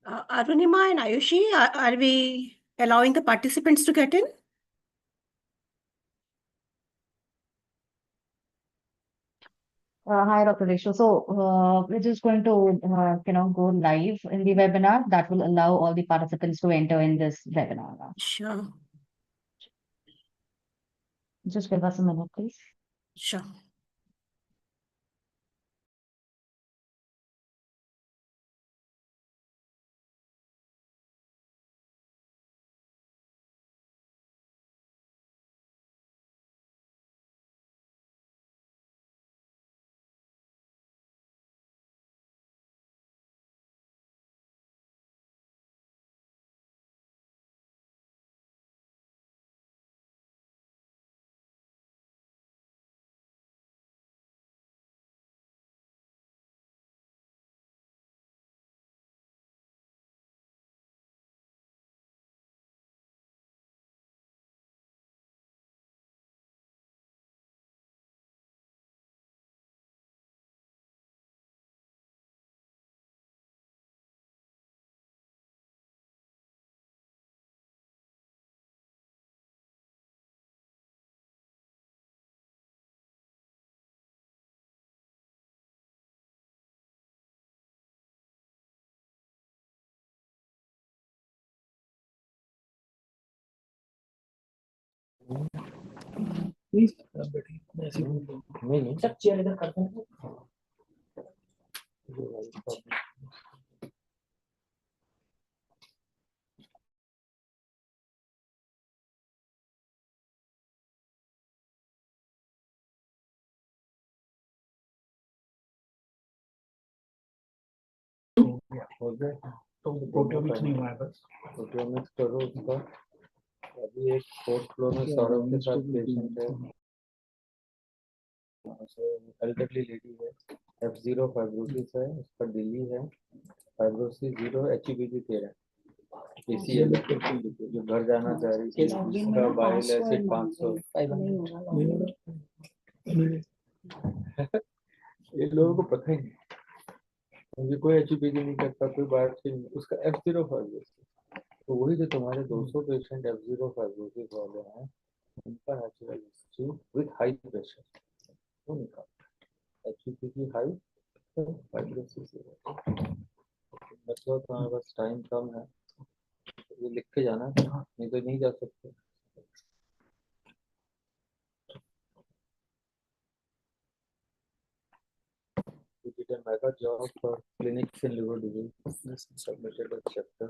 Arunima and Ayushi, are we allowing the participants to get in? Hi, Dr. Rishwa. So, we're just going to, go live in the webinar that will allow all the participants to enter in this webinar now. Sure, Just give us a minute, please. sure. Please बेटी ऐसे नहीं सब chair इधर करते हैं हो गया तो प्रोटियोमिक्स नहीं हुआ है बस प्रोटियोमिक्स करो उसका अभी एक फोर्थ फ्लोर में सौरभ के साथ पेशेंट है एल्डरली लेडी है F0 फाइब्रोसिस है उसका दिल्ली है फाइब्रोसिस 0 HBG 13 PCL जो घर जाना चाह रही थी उसका बाइल एसिड 500 ये लोगों को पता ही नहीं मुझे कोई HBG नहीं करता कोई बायोप्सी नहीं उसका F0 फाइब्रोसिस तो वही जो तुम्हारे 200 पेशेंट F0 फाइब्रोसिस वाले हैं उनका natural history with high pressure वो निकाल HBG हाई तो फाइब्रोसिस मतलब तुम्हारे पास टाइम कम है ये लिख के जाना नहीं तो नहीं जा सकते We did a mega job for clinics in liver disease submitted a chapter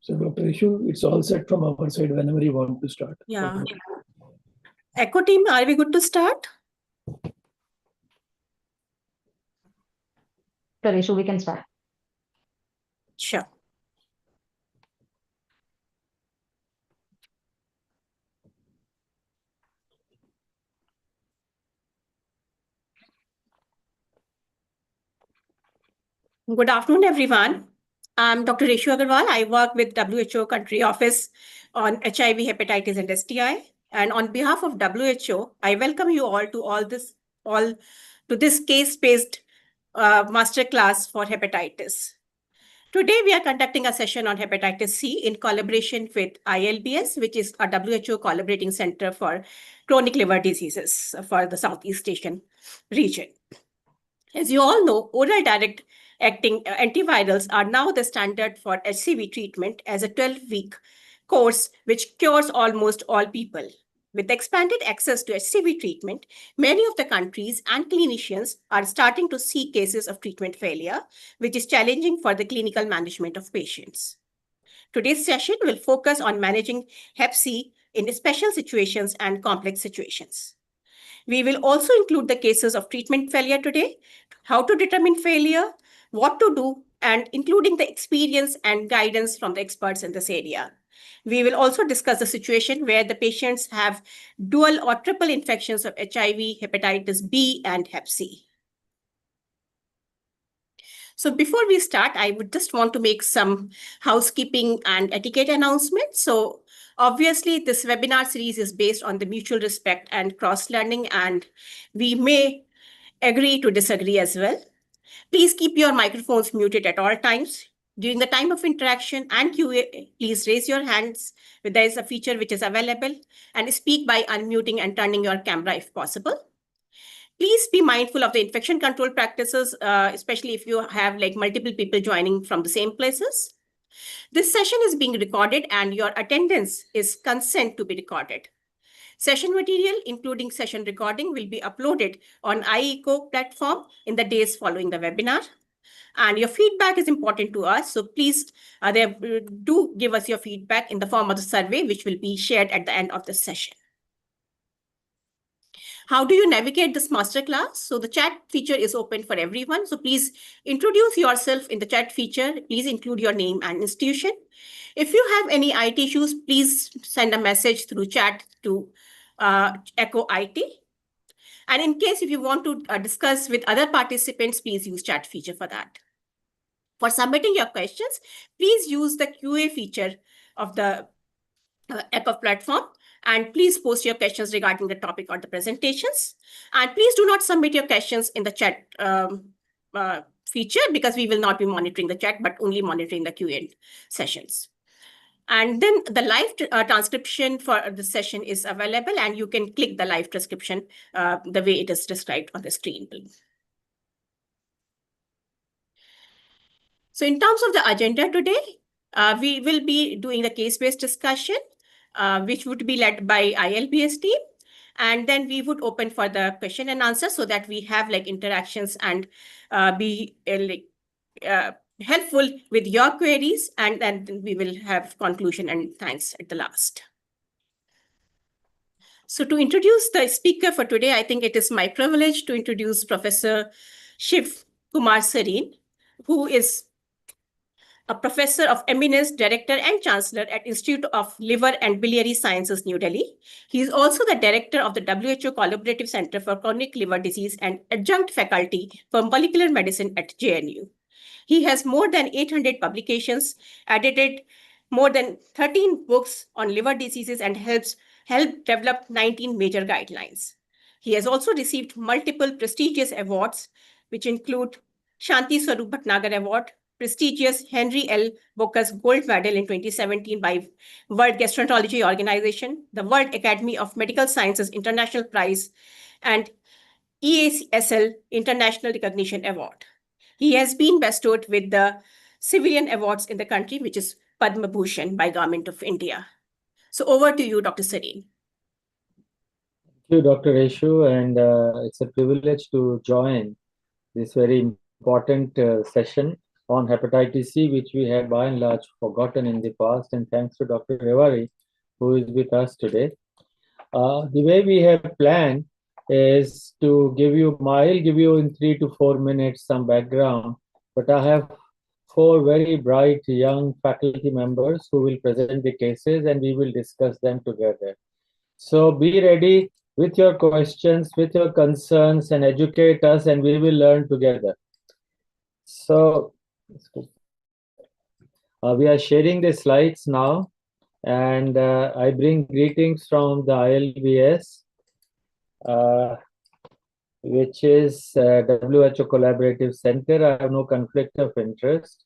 So, Dr. Ishu, it's all set from our side whenever you want to start. Yeah. Echo team, are we good to start? Tarishu, we can start. Sure. Good afternoon, everyone. I'm Dr. Reshu Agarwal. I work with WHO Country Office on HIV, hepatitis, and STI. And on behalf of WHO, I welcome you all to this case-based masterclass for hepatitis. Today, we are conducting a session on hepatitis C in collaboration with ILBS, which is a WHO collaborating center for chronic liver diseases for the Southeast Asian region. As you all know, oral direct acting antivirals are now the standard for HCV treatment as a 12-week course, which cures almost all people. With expanded access to HCV treatment, many of the countries and clinicians are starting to see cases of treatment failure, which is challenging for the clinical management of patients. Today's session will focus on managing Hep C in special situations and complex situations. We will also include the cases of treatment failure today, how to determine failure, what to do, and including the experience and guidance from the experts in this area. We will also discuss the situation where the patients have dual or triple infections of HIV, hepatitis B, and Hep C. So before we start, I would just want to make some housekeeping and etiquette announcements. So obviously, this webinar series is based on the mutual respect and cross-learning, and we may agree to disagree as well. Please keep your microphones muted at all times. During the time of interaction and Q&A, please raise your hands. There is a feature which is available, and speak by unmuting and turning your camera if possible. Please be mindful of the infection control practices, especially if you have like multiple people joining from the same places. This session is being recorded and your attendance is consent to be recorded. Session material, including session recording, will be uploaded on iEco platform in the days following the webinar. And your feedback is important to us, so please do give us your feedback in the form of the survey, which will be shared at the end of the session. How do you navigate this masterclass? So the chat feature is open for everyone. So please introduce yourself in the chat feature. Please include your name and institution. If you have any IT issues, please send a message through chat to Echo IT. And in case if you want to discuss with other participants, please use chat feature for that. For submitting your questions, please use the QA feature of the Echo platform. And please post your questions regarding the topic or the presentations. And please do not submit your questions in the chat feature, because we will not be monitoring the chat, but only monitoring the Q&A sessions. And then the live transcription for the session is available, and you can click the live transcription the way it is described on the screen. So in terms of the agenda today, we will be doing the case-based discussion, which would be led by ILBS team. And then we would open for the question and answer so that we have like interactions and be helpful with your queries. And then we will have conclusion and thanks at the last. So to introduce the speaker for today, I think it is my privilege to introduce Professor Shiv Kumar Sareen, who is a professor of eminence, director and chancellor at Institute of Liver and Biliary Sciences, New Delhi. He is also the director of the WHO Collaborative Center for Chronic Liver Disease and adjunct faculty for molecular medicine at JNU. He has more than 800 publications, edited more than 13 books on liver diseases, and helped develop 19 major guidelines. He has also received multiple prestigious awards, which include Shanti Swarup Bhatnagar Award, prestigious Henry L. Bocas Gold Medal in 2017 by World Gastroenterology Organization, the World Academy of Medical Sciences International Prize, and EASL International Recognition Award. He has been bestowed with the civilian awards in the country, which is Padma Bhushan by Government of India. So over to you, Dr. Sareen. Thank you, Dr. Reshu, and it's a privilege to join this very important session on hepatitis C, which we have by and large forgotten in the past, and thanks to Dr. Rewari, who is with us today. The way we have planned is to I'll give you in 3 to 4 minutes some background, but I have 4 very bright young faculty members who will present the cases and we will discuss them together. So be ready with your questions, with your concerns, and educate us, and we will learn together. So we are sharing the slides now, and I bring greetings from the ILBS, which is WHO Collaborative Center. I have no conflict of interest.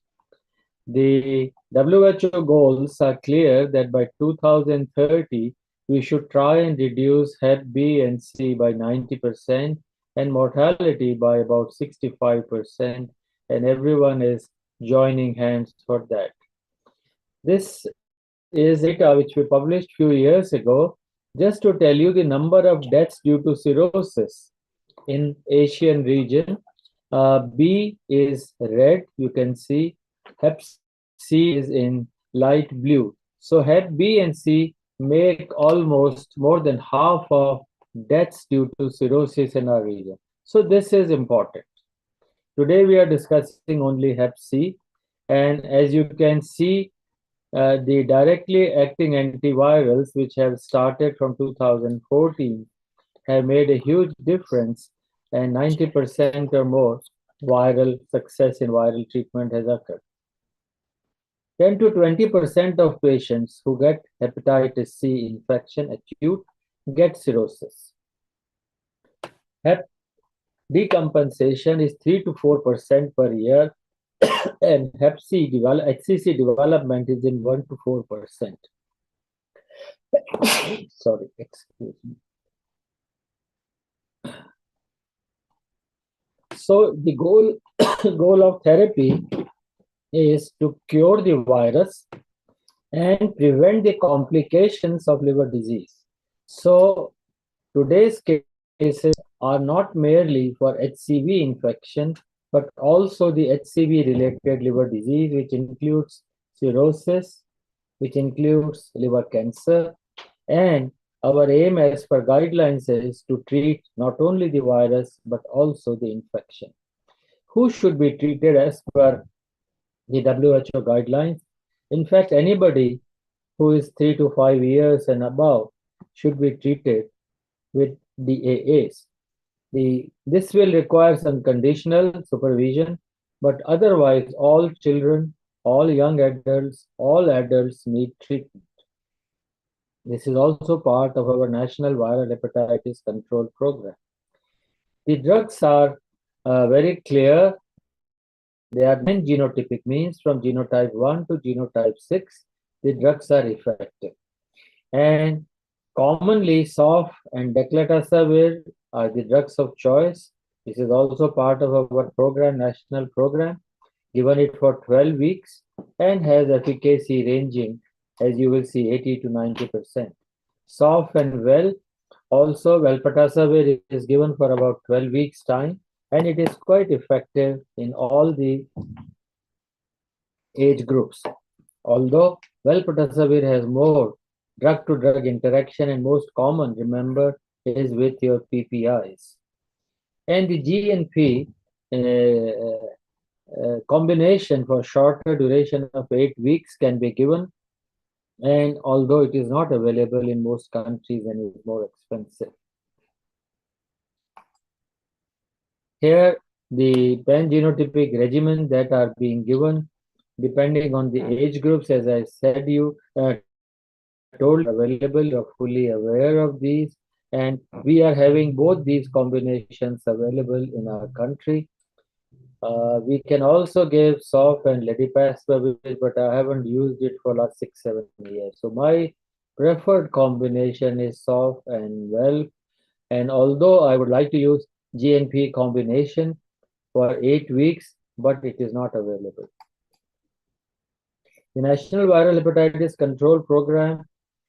The WHO goals are clear that by 2030, we should try and reduce Hep B and C by 90% and mortality by about 65%, and everyone is joining hands for that. This is data which we published a few years ago, just to tell you the number of deaths due to cirrhosis in Asian region. B is red, you can see. Hep C is in light blue. So Hep B and C make almost more than half of deaths due to cirrhosis in our region. So this is important. Today we are discussing only Hep C, and as you can see, the directly acting antivirals, which have started from 2014, have made a huge difference, and 90% or more viral success in viral treatment has occurred. 10 to 20% of patients who get hepatitis C infection acute get cirrhosis. Hep decompensation is 3 to 4% per year, and Hep C HCC development is in 1 to 4%. Sorry, excuse me. So the goal of therapy is to cure the virus and prevent the complications of liver disease. So today's cases are not merely for HCV infection, but also the HCV-related liver disease, which includes cirrhosis, which includes liver cancer, and our aim as per guidelines is to treat not only the virus, but also the infection. Who should be treated as per the WHO guidelines? In fact, anybody who is 3 to 5 years and above should be treated with DAAs. This will require some conditional supervision, but otherwise all children, all young adults, all adults need treatment. This is also part of our National Viral Hepatitis Control Program. The drugs are very clear. They are 9 genotypic, means from genotype 1 to genotype 6, the drugs are effective. And commonly, SOF and declatasavir are the drugs of choice. This is also part of our program, national program, given it for 12 weeks and has efficacy ranging, as you will see, 80 to 90%. SOF and well, also velpatasavir is given for about 12 weeks time, and it is quite effective in all the age groups. Although velpatasavir has more drug-to-drug interaction, and most common, remember, is with your PPIs. And the GNP combination for shorter duration of 8 weeks can be given, and although it is not available in most countries and is more expensive. Here, the pan-genotypic regimen that are being given, depending on the age groups, as I said, told available, you're fully aware of these, and we are having both these combinations available in our country. We can also give SOF and ledipasvir, but I haven't used it for last 6-7 years. So my preferred combination is SOF and well, and although I would like to use GNP combination for 8 weeks, but it is not available. The National Viral Hepatitis Control Program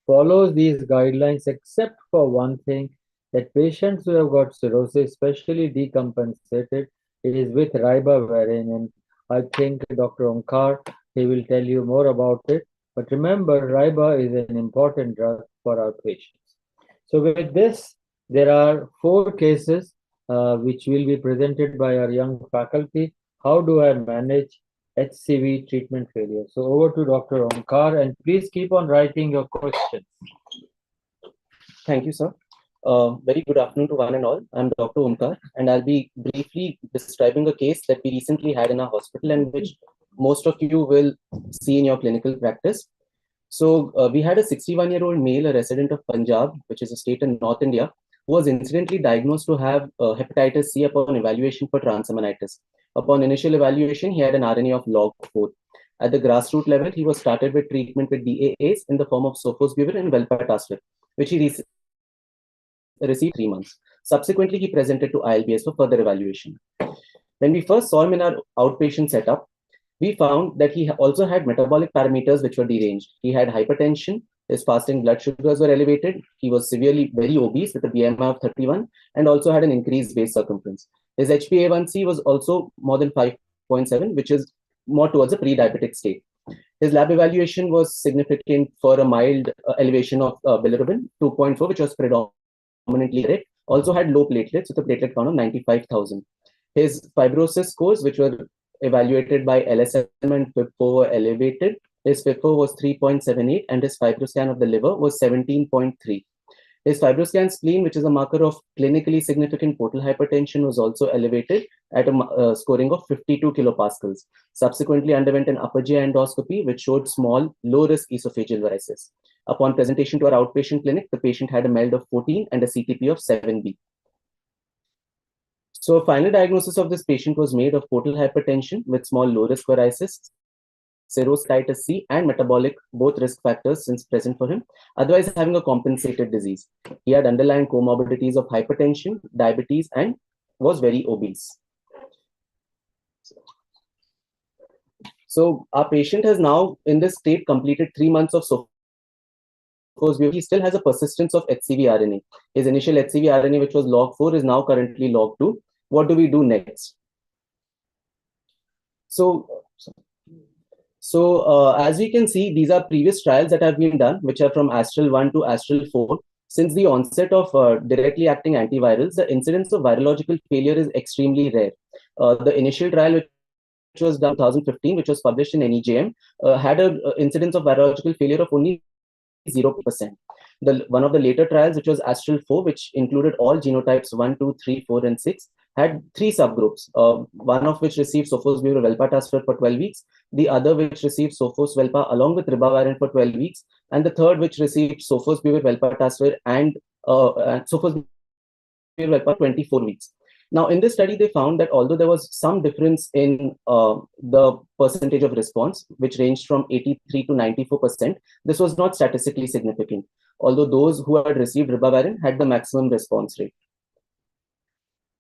follows these guidelines, except for one thing, that patients who have got cirrhosis, especially decompensated, it is with ribavirin, and I think Dr. Omkar, he will tell you more about it. But remember, Riba is an important drug for our patients. So with this, there are 4 cases which will be presented by our young faculty. How do I manage HCV treatment failure? So over to Dr. Omkar, and please keep on writing your questions. Thank you, sir. Very good afternoon to one and all. I'm Dr. Omkar, and I'll be briefly describing a case that we recently had in our hospital and which most of you will see in your clinical practice. So we had a 61-year-old male, a resident of Punjab, which is a state in North India, who was incidentally diagnosed to have hepatitis C upon evaluation for transaminitis. Upon initial evaluation, he had an RNA of log 4. At the grassroots level, he was started with treatment with DAAs in the form of sofosbuvir and velpatasvir, which he received 3 months. Subsequently, he presented to ILBS for further evaluation. When we first saw him in our outpatient setup, we found that he also had metabolic parameters which were deranged. He had hypertension, his fasting blood sugars were elevated, he was severely very obese with a BMI of 31, and also had an increased waist circumference. His HbA1c was also more than 5.7, which is more towards a pre-diabetic state. His lab evaluation was significant for a mild elevation of bilirubin, 2.4, which was predominantly red. Also had low platelets with a platelet count of 95,000. His fibrosis scores, which were evaluated by LSM and FIB4 were elevated. His FIB4 was 3.78 and his fibroscan of the liver was 17.3. His fibroscan spleen, which is a marker of clinically significant portal hypertension, was also elevated at a scoring of 52 kilopascals. Subsequently underwent an upper GI endoscopy, which showed small, low-risk esophageal varices. Upon presentation to our outpatient clinic, the patient had a MELD of 14 and a CTP of 7B. So a final diagnosis of this patient was made of portal hypertension with small low-risk varices, hepatitis C, and metabolic, both risk factors since present for him, otherwise having a compensated disease. He had underlying comorbidities of hypertension, diabetes, and was very obese. So our patient has now, in this state, completed 3 months of sofosbuvir. He still has a persistence of HCV RNA. His initial HCV RNA, which was log 4, is now currently log 2. What do we do next? So as we can see, these are previous trials that have been done, which are from Astral 1 to Astral 4. Since the onset of directly acting antivirals, the incidence of virological failure is extremely rare. The initial trial, which was done in 2015, which was published in NEJM, had an incidence of virological failure of only 0%. One of the later trials, which was Astral 4, which included all genotypes 1, 2, 3, 4, and 6, had 3 subgroups, one of which received sofosbuvir velpatasvir for 12 weeks, the other which received sofos-velpa along with ribavirin for 12 weeks, and the third which received sofosbuvir velpatasvir and sofosbuvir velpa 24 weeks. Now, in this study, they found that although there was some difference in the percentage of response, which ranged from 83 to 94%, this was not statistically significant, although those who had received ribavirin had the maximum response rate.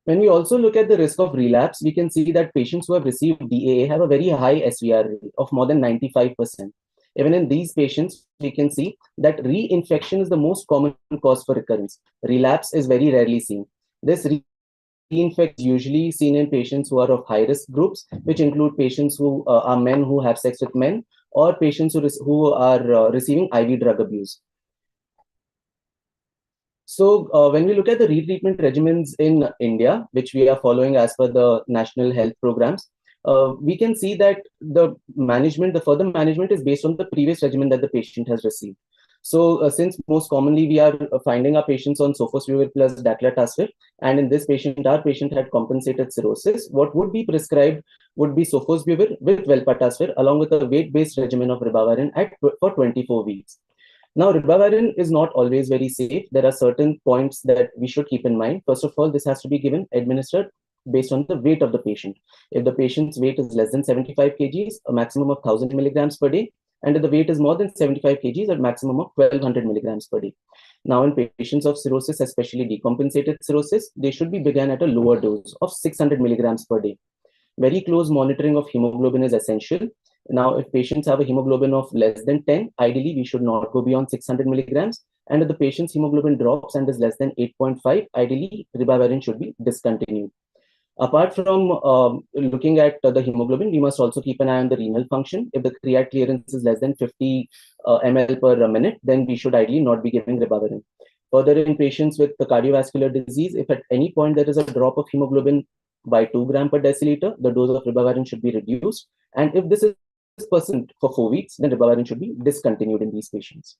When we also look at the risk of relapse, we can see that patients who have received DAA have a very high SVR rate of more than 95%. Even in these patients, we can see that reinfection is the most common cause for recurrence. Relapse is very rarely seen. This reinfection is usually seen in patients who are of high-risk groups, which include patients who are men who have sex with men, or patients who are receiving IV drug abuse. So when we look at the retreatment regimens in India, which we are following as per the national health programs, we can see that the further management is based on the previous regimen that the patient has received. So since most commonly we are finding our patients on sofosbuvir plus daclatasvir, and in this patient, our patient had compensated cirrhosis, what would be prescribed would be sofosbuvir with velpatasvir along with a weight-based regimen of ribavirin for 24 weeks. Now, ribavirin is not always very safe. There are certain points that we should keep in mind. First of all, this has to be administered based on the weight of the patient. If the patient's weight is less than 75 kgs, a maximum of 1000 milligrams per day, and if the weight is more than 75 kgs, a maximum of 1200 milligrams per day. Now, in patients of cirrhosis, especially decompensated cirrhosis, they should be begun at a lower dose of 600 milligrams per day. Very close monitoring of hemoglobin is essential. Now, if patients have a hemoglobin of less than 10, ideally we should not go beyond 600 milligrams. And if the patient's hemoglobin drops and is less than 8.5, ideally ribavirin should be discontinued. Apart from looking at the hemoglobin, we must also keep an eye on the renal function. If the create clearance is less than 50 ml per minute, then we should ideally not be giving ribavirin. Further, in patients with the cardiovascular disease, if at any point there is a drop of hemoglobin by 2 gram per deciliter, the dose of ribavirin should be reduced. And if this is persistent for 4 weeks, then ribavirin should be discontinued in these patients.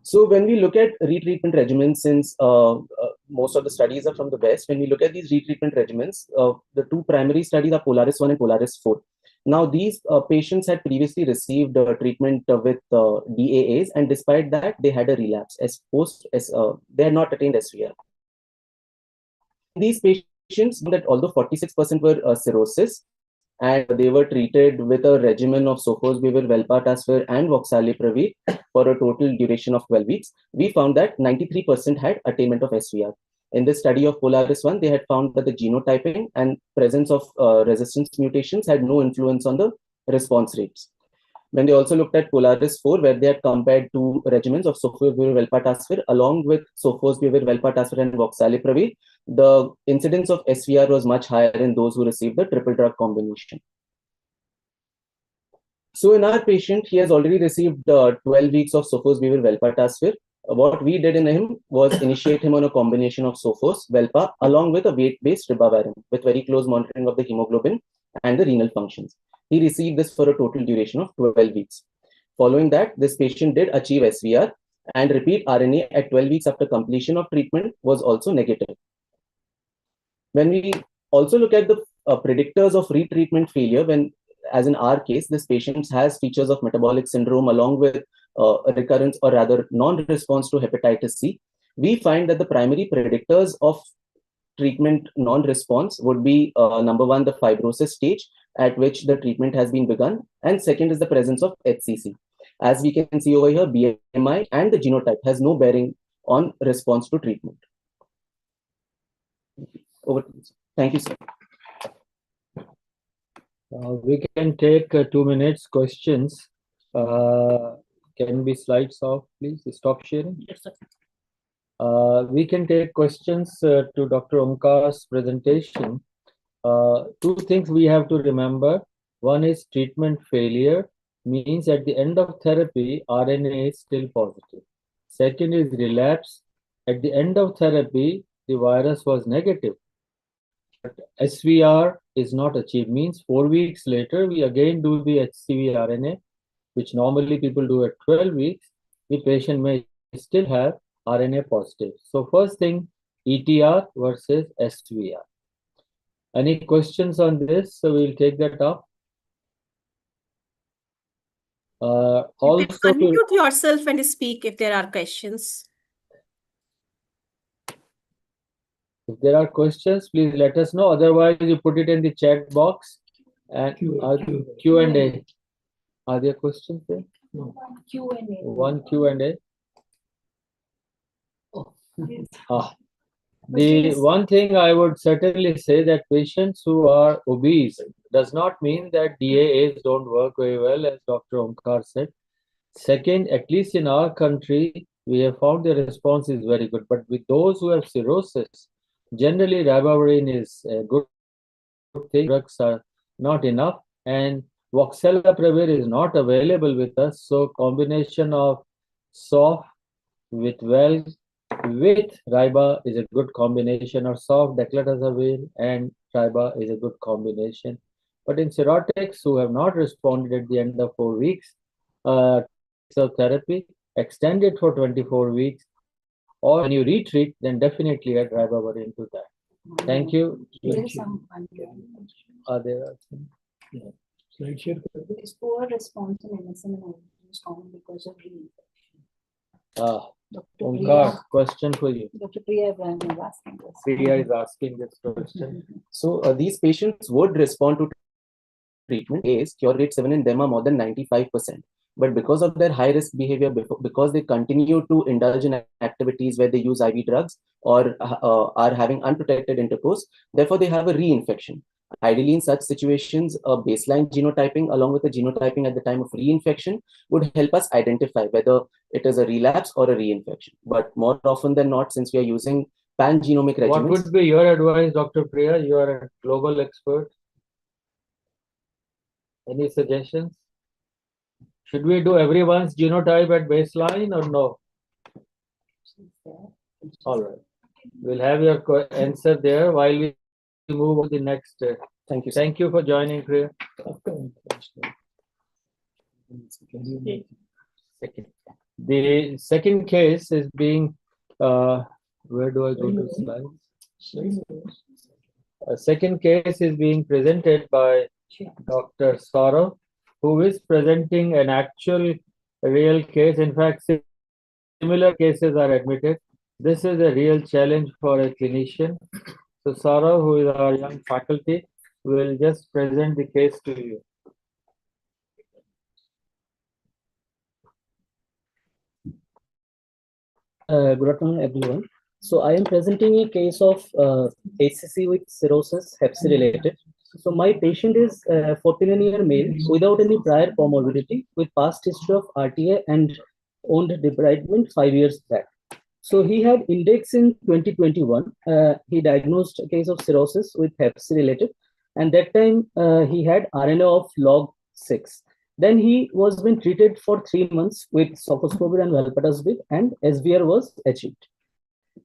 So when we look at retreatment regimens, since most of the studies are from the West, when we look at these retreatment regimens, the two primary studies are Polaris 1 and Polaris 4. Now, these patients had previously received treatment with DAAs, and despite that, they had a relapse they had not attained SVR. These patients, that although 46% were cirrhosis, and they were treated with a regimen of sofosbuvir, velpatasvir, and oxaliplatin for a total duration of 12 weeks, we found that 93% had attainment of SVR. In this study of Polaris 1, they had found that the genotyping and presence of resistance mutations had no influence on the response rates. When they also looked at Polaris 4, where they had compared two regimens of sofosbuvir, velpatasvir, along with sofosbuvir, velpatasvir, and oxaliplatin, the incidence of SVR was much higher in those who received the triple drug combination. So in our patient, he has already received 12 weeks of sofosbuvir, velpatasvir. What we did in him was initiate him on a combination of sofos, velpa, along with a weight-based ribavirin, with very close monitoring of the hemoglobin and the renal functions. He received this for a total duration of 12 weeks. Following that, this patient did achieve SVR, and repeat RNA at 12 weeks after completion of treatment was also negative. When we also look at the predictors of retreatment failure, as in our case, this patient has features of metabolic syndrome along with recurrence or rather non-response to hepatitis C, we find that the primary predictors of treatment non-response would be number one, the fibrosis stage at which the treatment has been begun, and second is the presence of HCC. As we can see over here, BMI and the genotype has no bearing on response to treatment. Over to you, sir. Thank you, sir. We can take 2 minutes questions. Can be slides off, please? Stop sharing. Yes, sir. We can take questions to Dr. Omkar's presentation. Two things we have to remember. One is treatment failure means at the end of therapy, RNA is still positive. Second is relapse. At the end of therapy, the virus was negative. But SVR is not achieved, means 4 weeks later, we again do the HCV RNA, which normally people do at 12 weeks. The patient may still have RNA positive. So first thing, ETR versus SVR. Any questions on this? So we'll take that up. You Also, can unmute yourself and speak if there are questions. if there are questions, please let us know. Otherwise, you put it in the chat box and Q&A. Are there questions there? No. Q&A. One Q&A. Oh. The one thing I would certainly say that patients who are obese does not mean that DAAs don't work very well, as Dr. Omkar said. Second, at least in our country, we have found the response is very good. But with those who have cirrhosis, generally ribavirin is a good thing. Drugs are not enough, and oxaliplatin is not available with us. So combination of soft with well with riba is a good combination, or soft declotazavir and riba is a good combination. But in cirrhotics who have not responded at the end of 4 weeks, so therapy extended for 24 weeks, or when you retreat, then definitely add ribavirin to that. Thank you. There is some Are there? Slide share. It's poor response in MSM and is common because of re-infection. Dr. Omkar, question for you. Dr. Priya Ibrahim is asking this. Priya is asking this question. So these patients would respond to treatment. Cure rate 7 in them are more than 95%. But because of their high risk behavior, because they continue to indulge in activities where they use IV drugs or are having unprotected intercourse, therefore they have a reinfection. Ideally, in such situations, a baseline genotyping along with the genotyping at the time of reinfection would help us identify whether it is a relapse or a reinfection. But more often than not, since we are using pan-genomic What regimens. would be your advice, Dr. Priya? You are a global expert. Any suggestions? Should we do everyone's genotype at baseline or no? All right. We'll have your answer there while we move on to the next. Thank you, sir. Thank you for joining, Priya. The second case is being, where do I go to slides? Second case is being presented by Dr. Saurav, who is presenting an actual real case. In fact, similar cases are admitted. This is a real challenge for a clinician. So Saurav, who is our young faculty, will just present the case to you. Good afternoon, everyone. So I am presenting a case of HCC with cirrhosis, Hep C related. So my patient is a 49-year male without any prior comorbidity with past history of RTA and owned debridement 5 years back. So he had index in 2021. He diagnosed a case of cirrhosis with Hep C related, and that time he had RNA of log 6. Then he was been treated for 3 months with sofosbuvir and valpatasvir, and SVR was achieved.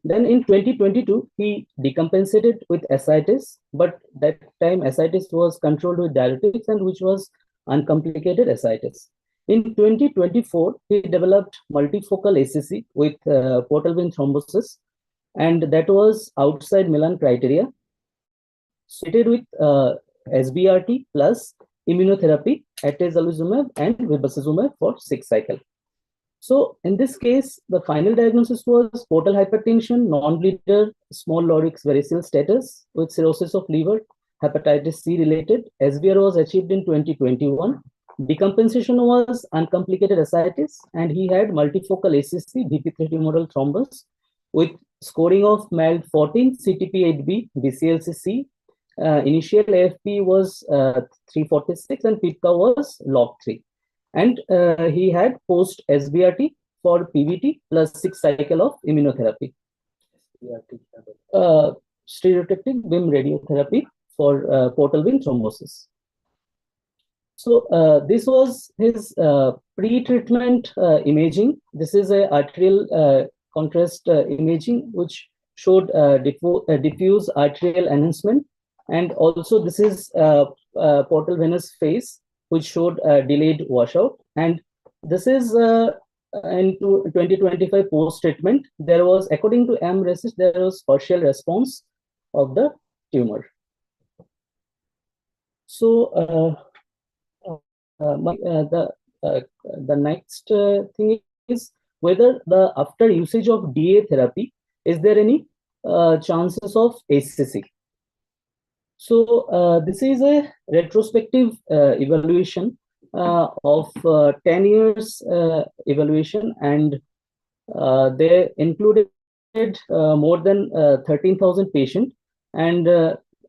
Then in 2022, he decompensated with ascites, but that time ascites was controlled with diuretics and which was uncomplicated ascites. In 2024, he developed multifocal ACC with portal vein thrombosis, and that was outside Milan criteria. Treated with SBRT plus immunotherapy, atezolizumab and bevacizumab for 6 cycles. So in this case, the final diagnosis was portal hypertension, non-bleeder, small lorix varicose status with cirrhosis of liver, hepatitis C related. SVR was achieved in 2021. Decompensation was uncomplicated ascites, and he had multifocal ACC, DP3 tumoral thrombus with scoring of MALD 14, CTP8B, BCLC-C. Initial AFP was 346 and PIPCA was log 3. And he had post SBRT for PVT plus 6 cycle of immunotherapy. Stereotactic BIM radiotherapy for portal vein thrombosis. So this was his pre-treatment imaging. This is a arterial contrast imaging which showed diffuse arterial enhancement, and also this is portal venous phase which showed delayed washout. And this is in 2025 post-treatment. There was, according to MRECIST, there was partial response of the tumor. So the next thing is whether after usage of DA therapy, is there any chances of ACC? So this is a retrospective evaluation of 10 years evaluation, and they included more than 13,000 patients, and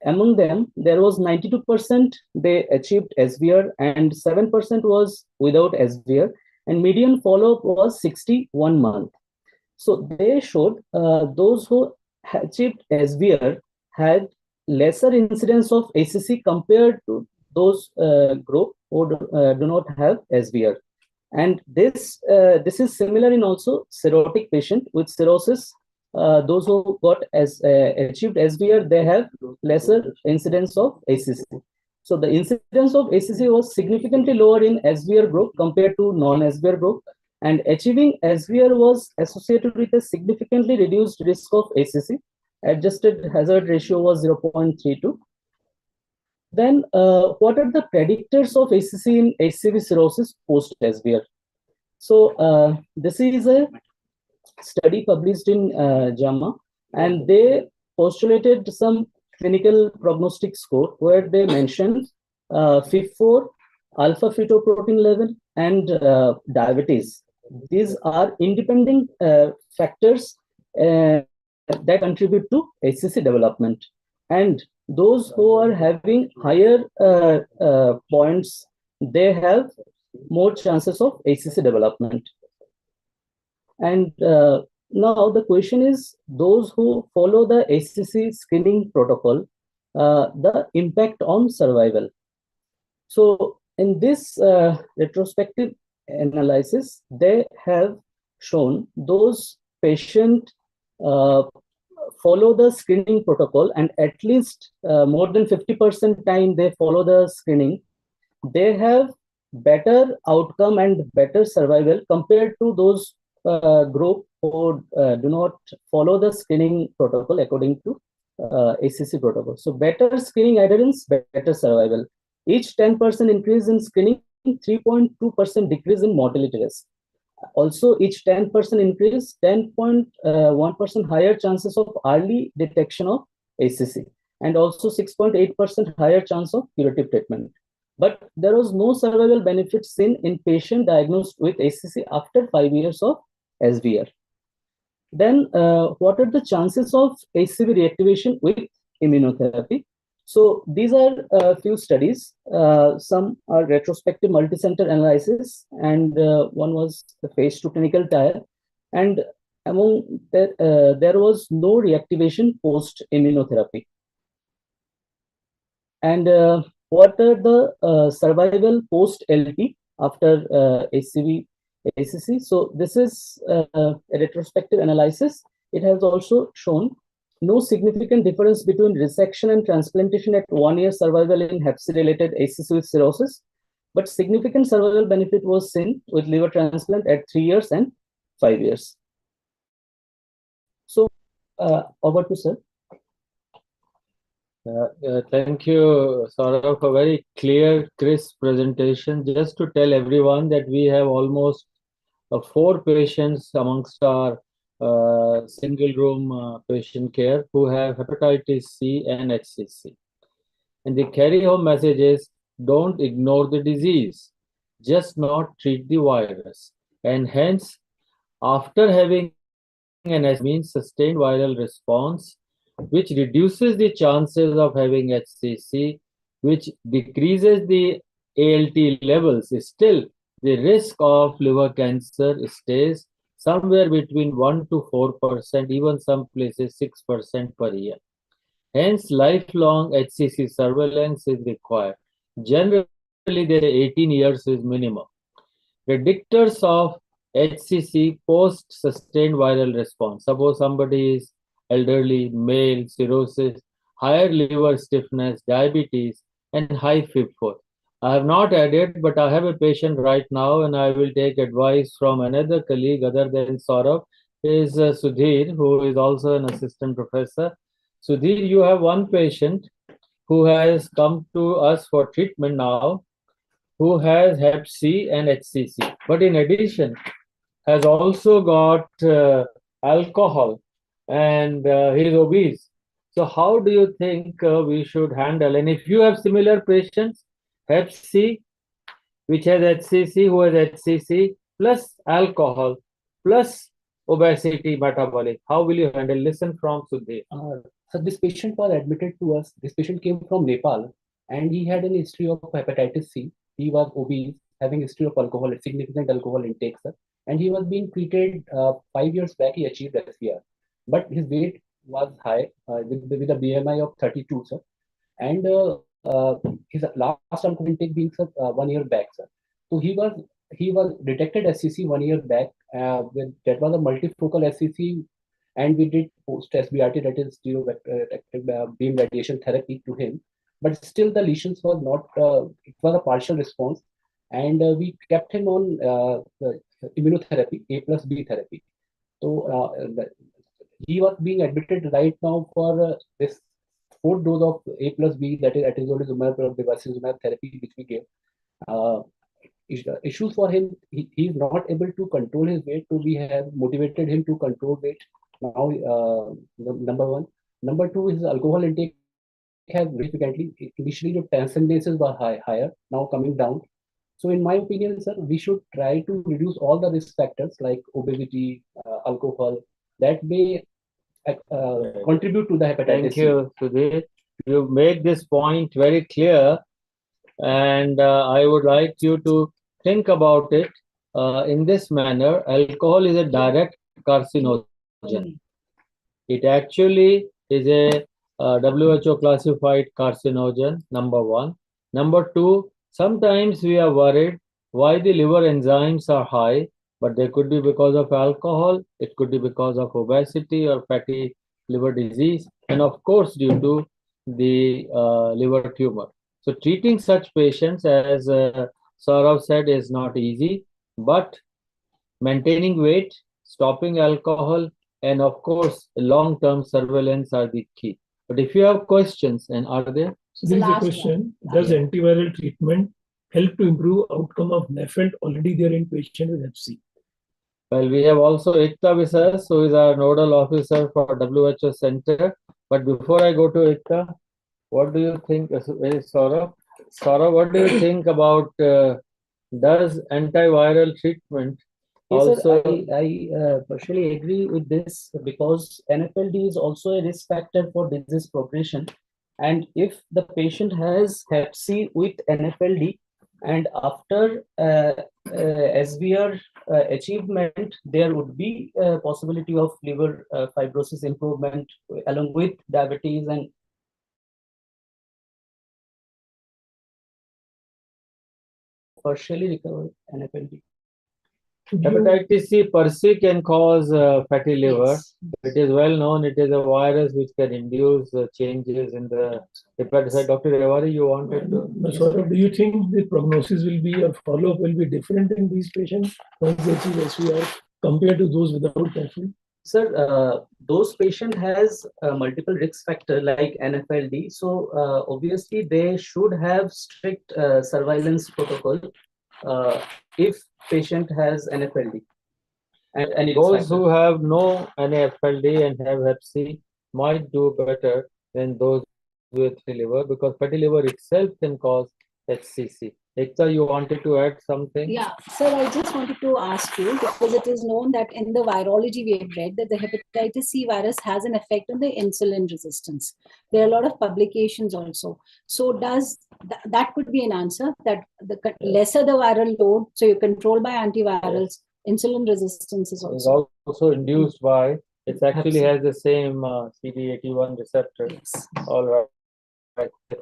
among them there was 92% they achieved SVR and 7% was without SVR, and median follow-up was 61 months. So they showed those who achieved SVR had lesser incidence of ACC compared to those group who do not have SVR. And this is similar in also cirrhotic patient with cirrhosis. Those who got achieved SVR, they have lesser incidence of ACC. So the incidence of ACC was significantly lower in SVR group compared to non-SVR group, and achieving SVR was associated with a significantly reduced risk of ACC. Adjusted hazard ratio was 0.32. Then what are the predictors of ACC in HCV cirrhosis post-SVR? So this is a study published in JAMA, and they postulated some clinical prognostic score where they mentioned FIB4, alpha fetoprotein level, and diabetes. These are independent factors that contribute to HCC development, and those who are having higher points, they have more chances of HCC development. And now the question is, those who follow the HCC screening protocol, the impact on survival. So in this retrospective analysis, they have shown those patients follow the screening protocol, and at least more than 50% time they follow the screening, they have better outcome and better survival compared to those group who do not follow the screening protocol according to ACC protocol. So better screening adherence, better survival. Each 10% increase in screening, 3.2% decrease in mortality risk. Also, each 10% increase, 10.1% higher chances of early detection of ACC, and also 6.8% higher chance of curative treatment. But there was no survival benefit seen in patient diagnosed with ACC after 5 years of SVR. Then, what are the chances of HCV reactivation with immunotherapy? So these are a few studies. Some are retrospective multicenter analysis, and one was the phase 2 clinical trial. And among that, there was no reactivation post immunotherapy. And what are the survival post LP after HCV ACC? So this is a retrospective analysis. It has also shown no significant difference between resection and transplantation at 1 year survival in Hep C-related ACC with cirrhosis, but significant survival benefit was seen with liver transplant at 3 years and 5 years. So over to sir. Thank you, Saurav, for a very clear, crisp presentation. Just to tell everyone that we have almost 4 patients amongst our single room patient care who have hepatitis C and HCC. And the carry home message is, don't ignore the disease, just not treat the virus. And hence, after having an HCC means sustained viral response, which reduces the chances of having HCC, which decreases the ALT levels, still the risk of liver cancer stays somewhere between 1 to 4%, even some places 6% per year. Hence, lifelong HCC surveillance is required. Generally, they say 18 years is minimum. Predictors of HCC post sustained viral response. Suppose somebody is elderly, male, cirrhosis, higher liver stiffness, diabetes, and high FIB4. I have not added, but I have a patient right now, and I will take advice from another colleague other than Saurabh, is Sudhir, who is also an assistant professor. Sudhir, you have one patient who has come to us for treatment now, who has Hep C and HCC, but in addition has also got alcohol, and he is obese. So how do you think we should handle? And if you have similar patients, Hep C, which has HCC, who has HCC, plus alcohol, plus obesity, metabolic, how will you handle? Listen from Sudhir. So this patient was admitted to us. This patient came from Nepal, and he had an history of hepatitis C. He was obese, having history of alcohol, significant alcohol intake, sir. And he was being treated 5 years back. He achieved SVR, but his weight was high with a BMI of 32, sir. And his last alcohol intake being, sir, 1 year back, sir. So he was detected SCC 1 year back. That was a multifocal SCC, and we did post SBRT, that is stereotactic beam radiation therapy to him. But still the lesions was not, it was a partial response, and we kept him on immunotherapy, A plus B therapy. So he was being admitted right now for this 4th dose of A plus B, that is atezolizumab or bevacizumab therapy, which we gave. Issues for him, he is not able to control his weight, so we have motivated him to control weight. Now, number 1. Number 2, his alcohol intake has significantly, initially the transcendences were higher, now coming down. So in my opinion, sir, we should try to reduce all the risk factors like obesity, alcohol, that may contribute to the hepatitis. Thank you, Sudhir. You made this point very clear, and I would like you to think about it in this manner. Alcohol is a direct carcinogen. It actually is a WHO classified carcinogen, number one. Number two, sometimes we are worried why the liver enzymes are high, but they could be because of alcohol, it could be because of obesity or fatty liver disease, and of course due to the liver tumor. So treating such patients, as Saurav said, is not easy, but maintaining weight, stopping alcohol, and of course, long-term surveillance are the key. But if you have questions, and are there? So there is a question: does antiviral treatment help to improve outcome of NAFLD already there in patient with Hep C? Well, we have also Ekta with us, who is our nodal officer for WHO Center. But before I go to Ekta, what do you think, Saurabh? Saurabh, what do you think about does antiviral treatment Yes, also? sir, I partially agree with this because NFLD is also a risk factor for disease progression. And if the patient has Hep C with NFLD, and after SVR achievement, there would be a possibility of liver fibrosis improvement along with diabetes and partially recover NFLD. Hepatitis C per se can cause fatty liver. Yes. It is well known. It is a virus which can induce changes in the hepatocyte. Dr. Rewari, you wanted to? Saurabh, do you think the prognosis will be or follow-up will be different in these patients once they achieve SVR compared to those without NAFLD? Sir, those patient has multiple risk factor like NFLD. So obviously they should have strict surveillance protocol if patient has NFLD. And any risk Those factor. who have no NAFLD and have Hep C might do better than those with fatty liver, because fatty liver itself can cause HCC. Ekta, you wanted to add something? Yeah, sir, I just wanted to ask you, because it is known that in the virology we have read that the hepatitis C virus has an effect on the insulin resistance. There are a lot of publications also. So does that could be an answer, that the lesser the viral load, so you control by antivirals, insulin resistance is Is also. also induced by, it actually has the same CD81 receptor. Yes. All right.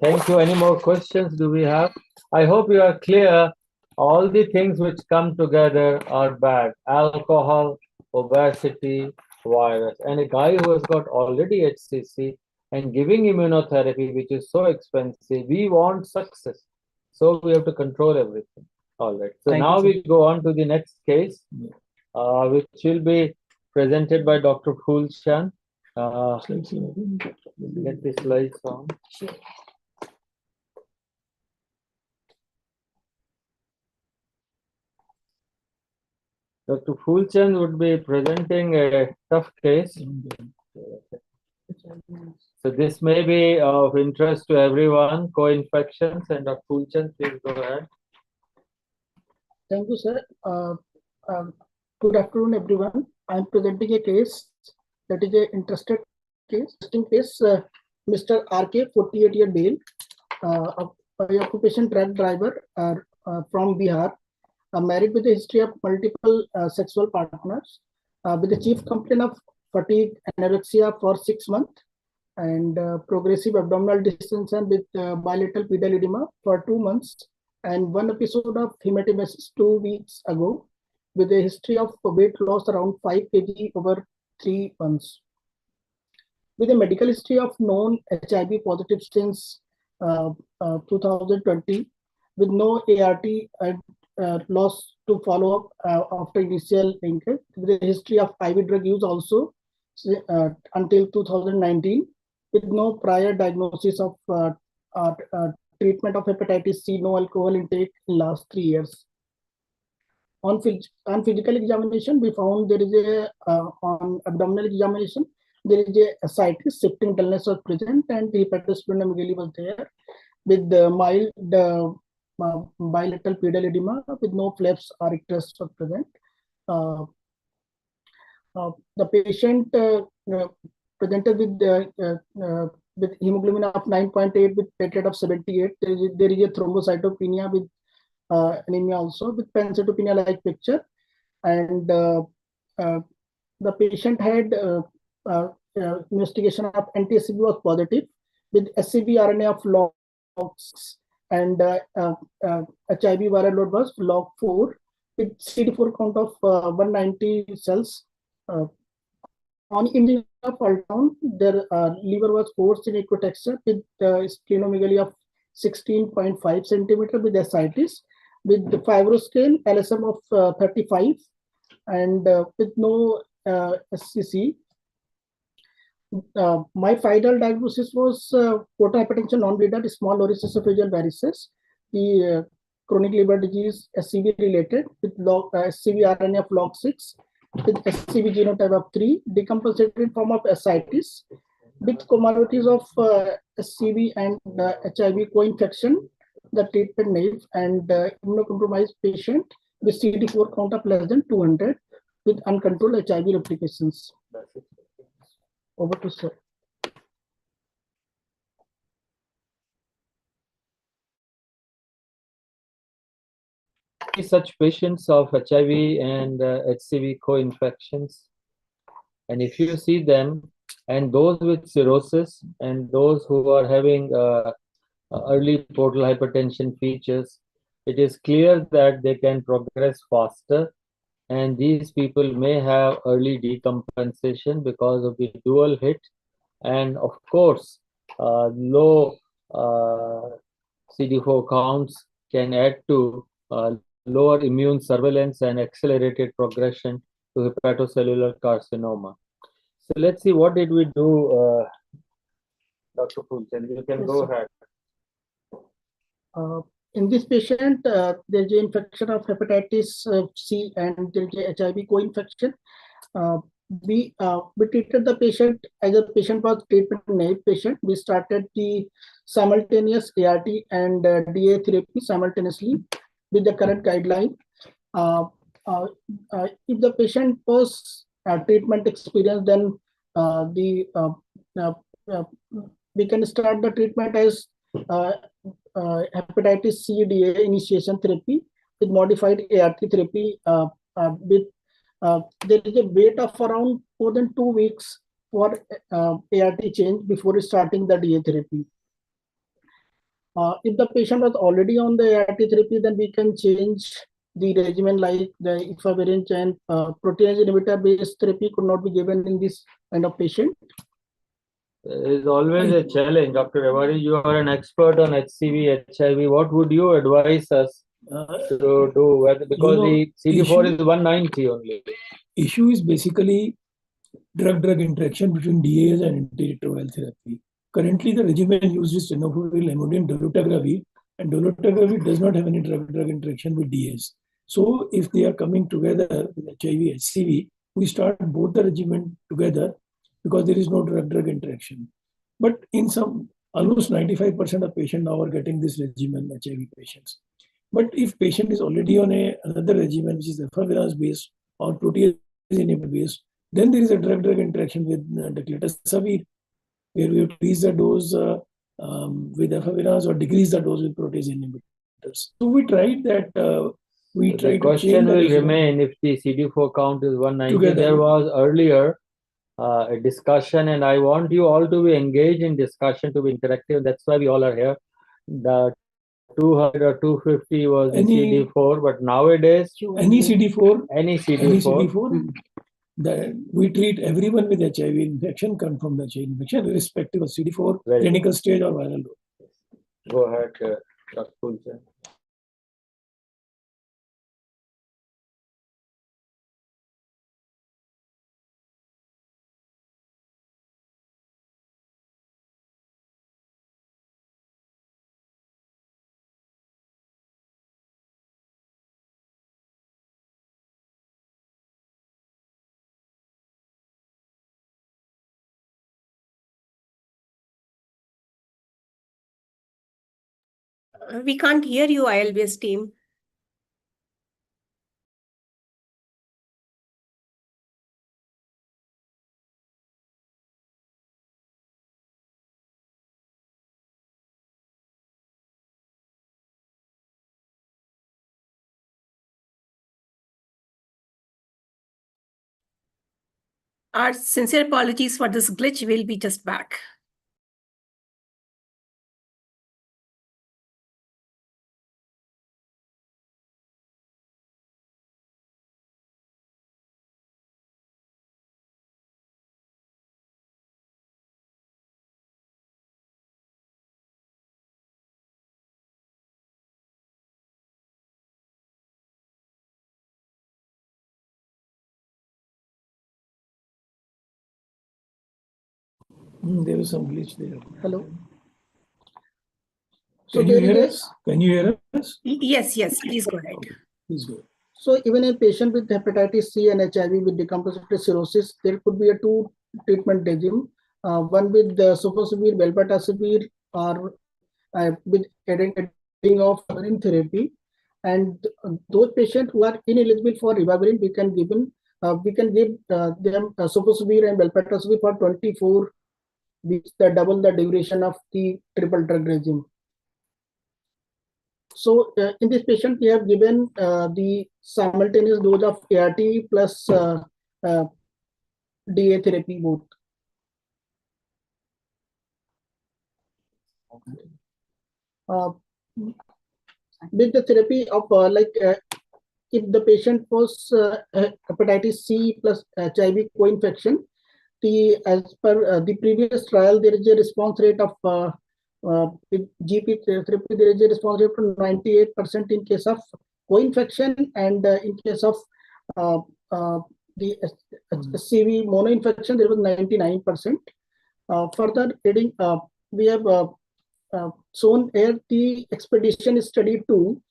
Thank you. Any more questions do we have? I hope you are clear. All the things which come together are bad. Alcohol, obesity, virus. And a guy who has got already HCC and giving immunotherapy, which is so expensive, we want success. So we have to control everything. All right. So Thank now you, we go on to the next case, which will be presented by Dr. Phulchand. Get the slides on. Dr. Phulchand would be presenting a tough case. So this may be of interest to everyone, co-infections, and Dr. Phulchand, please go ahead. Thank you, sir. Good afternoon, everyone. I'm presenting a case that is an interesting case. Mr. RK, 48-year male, by occupation truck driver from Bihar, married with a history of multiple sexual partners, with a chief complaint of fatigue, anorexia for 6 months, and progressive abdominal distension with bilateral pedal edema for 2 months, and one episode of hematemesis 2 weeks ago, with a history of weight loss around 5 kg over 3 months. With a medical history of known HIV positive since 2020, with no ART loss to follow up after initial linkage, with a history of IV drug use also until 2019, with no prior diagnosis of treatment of hepatitis C, no alcohol intake in last 3 years. On physical examination, we found there is a on abdominal examination there is a ascites, shifting dullness was present, and the hepatosplenomegaly was there, with the mild bilateral pedal edema with no flaps or icterus was present. The patient presented with hemoglobin of 9.8 with platelet of 78. There is a thrombocytopenia with anemia also, with pancytopenia like picture, and The patient had investigation of anti-SCV was positive with SCV RNA of log 6 and HIV viral load was log 4 with CD4 count of 190 cells. On imaging of ultrasound, their liver was forced in equitexture with splenomegaly of 16.5 centimeter with ascites, with the fibroscan LSM of 35 and with no SCC. My final diagnosis was portal hypertension, non-bleeded, small low-esophageal varices, the chronic liver disease SCV related with log SCV RNA of log 6 with SCV genotype of 3, decompensated form of ascites with comorbidities of SCV and HIV co-infection, the treatment naive and immunocompromised patient with CD4 count of less than 200 with uncontrolled HIV replications. Over to sir. Such patients of HIV and HCV co-infections, and if you see them and those with cirrhosis and those who are having early portal hypertension features, it is clear that they can progress faster, and these people may have early decompensation because of the dual hit, and of course low CD4 counts can add to lower immune surveillance and accelerated progression to hepatocellular carcinoma. So let's see, what did we do, Dr. Poolchen? You can go ahead. In this patient, there is an infection of hepatitis C and there is a HIV co-infection. We treated the patient as a patient was treatment naive patient. We started the simultaneous ART and DA therapy simultaneously with the current guideline. If the patient was treatment experienced, then we can start the treatment as hepatitis C DA initiation therapy with modified ART therapy. There is a wait of around more than 2 weeks for ART change before starting the DA therapy. If the patient was already on the ART therapy, then we can change the regimen, like the efavirenz and protease inhibitor based therapy could not be given in this kind of patient. There is always a challenge, Dr. Rewari. You are an expert on HCV, HIV. What would you advise us to do? Because the CD4 is 190 only. Issue is basically drug-drug interaction between DAs and antiretroviral therapy. Currently, the regimen used is tenofovir, lamivudine, dolutegravir, and dolutegravir does not have any drug-drug interaction with DAs. So, if they are coming together with HIV, HCV, we start both the regimen together because there is no drug-drug interaction. But in some, almost 95% of patients now are getting this regimen, HIV patients. But if patient is already on another regimen, which is efavirenz based or protease inhibitor based, then there is a drug-drug interaction with declitosavir, where we increase the dose with efavirenz or decrease the dose with protease inhibitors. So we tried that. The question will remain if the CD4 count is 190. Together. There was earlier a discussion, and I want you all to be engaged in discussion, to be interactive. That's why we all are here. The 200 or 250 was the CD4, but nowadays any CD4, Mm. we treat everyone with HIV infection, confirmed HIV infection, irrespective of CD4 clinical stage or viral load. Go ahead, Dr. Poolchen. We can't hear you, ILBS team. Our sincere apologies for this glitch. We'll be just back. There was some glitch there. Hello. So Can you there hear is us? Can you hear us? Yes, please go ahead. Please go. So even in patient with hepatitis C and HIV with decompensated cirrhosis, there could be a two treatment regime. One with the super severe, velpatasvir, or with adding of ribavirin therapy. And those patients who are ineligible for ribavirin, we can give them super severe and velpatasvir for 24 weeks, double the duration of the triple drug regime. So in this patient, we have given the simultaneous dose of ART plus DA therapy both. With the therapy of if the patient was hepatitis C plus HIV co-infection, as per the previous trial, there is a response rate of with GP therapy, there is a response rate of 98% in case of co-infection, and in case of the CV mono-infection, there was 99%. Further, we have shown here the expedition study 2.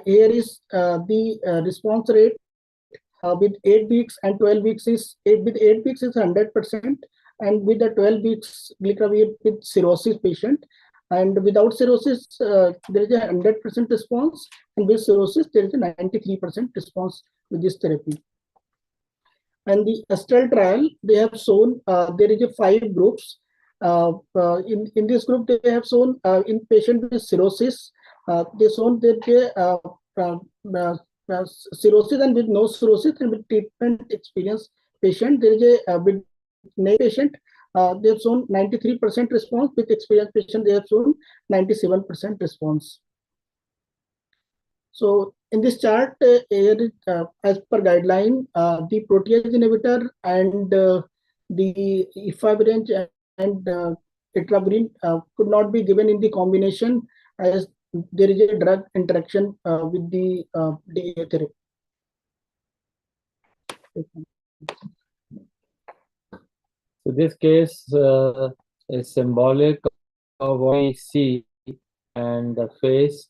Here is the response rate with 8 weeks and 12 weeks is with 8 weeks is 100%, and with the 12 weeks gliclavir with cirrhosis patient, and without cirrhosis there is a 100% response, and with cirrhosis there is a 93% response with this therapy. And the Astral trial, they have shown there is a 5 groups. In this group, they have shown in patient with cirrhosis, they shown that cirrhosis and with no cirrhosis and with treatment experienced patient, there is a with no patient, they have shown 93% response. With experienced patient, they have shown 97% response. So in this chart, as per guideline, the protease inhibitor and the efavirenz and etravirenz could not be given in the combination, as there is a drug interaction with the DA therapy. So this case is symbolic of what we see, and the face.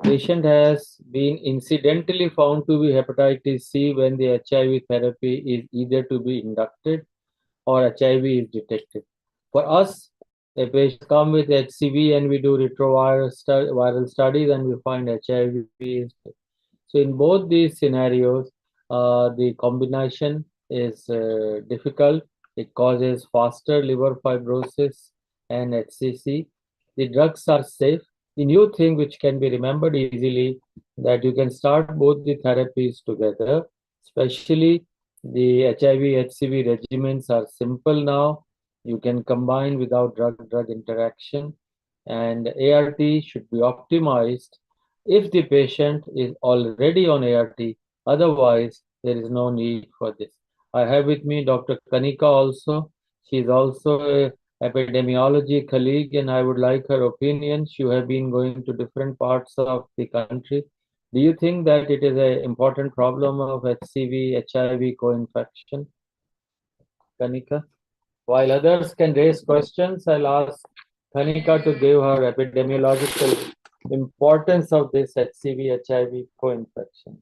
Patient has been incidentally found to be hepatitis C when the HIV therapy is either to be inducted or HIV is detected. For us, a patient come with HCV and we do retroviral studies and we find HIV. So in both these scenarios, the combination is difficult. It causes faster liver fibrosis and HCC. The drugs are safe. The new thing which can be remembered easily, that you can start both the therapies together, especially the HIV HCV regimens are simple now. You can combine without drug-drug interaction, and ART should be optimized if the patient is already on ART. Otherwise, there is no need for this. I have with me Dr. Kanika also. She is also a epidemiology colleague, and I would like her opinion. She have been going to different parts of the country. Do you think that it is an important problem of HCV, HIV co-infection? Kanika? While others can raise questions, I'll ask Kanika to give her epidemiological importance of this HCV, HIV co-infection.